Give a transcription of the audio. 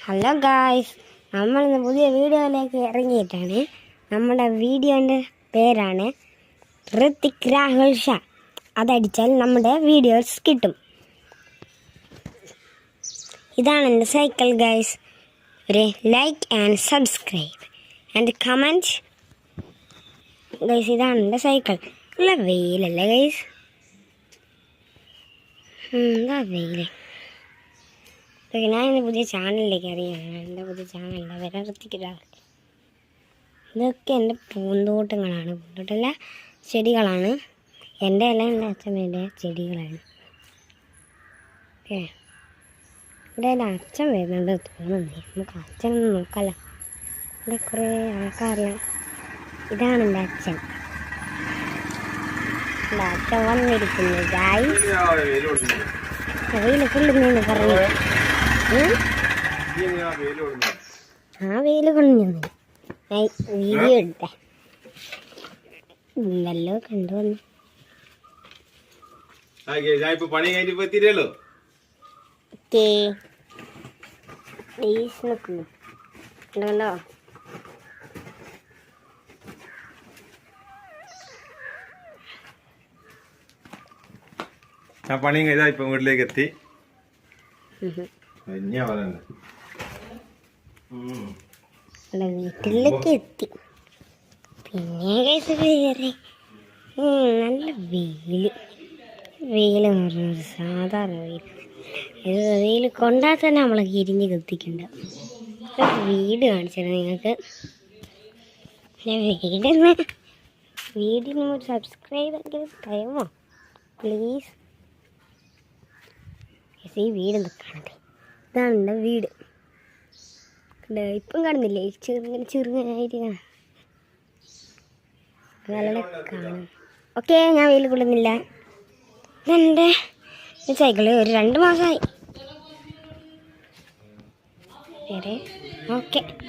Hello guys, നമ്മളിന്ന് പുതിയ വീഡിയോയിലേക്ക് ഇറങ്ങിയിട്ടാണ്. നമ്മുടെ വീഡിയോൻ്റെ പേരാണ് ഋത്തിക് രാഹുൽ ഷാ. അതടിച്ചാൽ നമ്മുടെ വീഡിയോസ് കിട്ടും. ഇതാണ് എൻ്റെ സൈക്കിൾ ഗായ്സ്. ഒരു like and subscribe and comment guys. ഇതാണ് എൻ്റെ സൈക്കിൾ. നല്ല വെയിലല്ലേ ഗൈസ്? എന്താ വെയിൽ. ഞാൻ എൻ്റെ പുതിയ ചാനലിലേക്ക് അറിയാണ്. എൻ്റെ പുതിയ ചാനലിൻ്റെ പേര് ഋത്തിക് രാഹുൽ. ഇതൊക്കെ എൻ്റെ പൂന്തോട്ടങ്ങളാണ്. പൂന്തോട്ടമല്ല, ചെടികളാണ്. എൻ്റെ അല്ല, എൻ്റെ അച്ഛമ്മേൻ്റെ ചെടികളാണ്. ഓക്കെ, ഇവിടെ എൻ്റെ അച്ഛൻ വരുന്നുണ്ട് തോന്നുന്നു. നമുക്ക് അച്ഛനൊന്ന് നോക്കാമല്ലോ. ഇവിടെ കുറേ ആൾക്കാരില്ല. ഇതാണ് എൻ്റെ അച്ഛൻ. എൻ്റെ അച്ഛൻ വന്നിരിക്കുന്നു ഗായ്സ്. വെയിൽ കൊള്ളുന്നു പറഞ്ഞു. ആ വെയിൽ കൊണ്ടു വീഡിയോ എടുത്തേ ഇല്ലല്ലോ കണ്ടുവന്നു. കണ്ടോ? പണി കഴിഞ്ഞാ ഇപ്പൊ വീട്ടിലേക്ക് എത്തി. വീട്ടിലേക്ക് എത്തി. പിന്നെ വേറെ നല്ല വെയിലെന്ന് പറഞ്ഞത് സാധാരണ വെയിൽ കൊണ്ടാൽ തന്നെ നമ്മളെ കിരിഞ്ഞ് കത്തിക്കണ്ട. വീട് കാണിച്ചത് നിങ്ങൾക്ക്. വീടിന് ഒരു സബ്സ്ക്രൈബ് എങ്കിലും തരുമോ പ്ലീസ്? ഈ വീട് കാണട്ടെ. ഇതാണ് എൻ്റെ വീട്. ഇപ്പം കാണുന്നില്ലേ? ചെറുങ്ങനായിട്ട് നല്ല കാണും. ഓക്കെ, ഞാൻ വെയിൽ കൊള്ളുന്നില്ല. ഇതെൻ്റെ സൈക്കിള് ഒരു 2 മാസമായി. ഓക്കെ.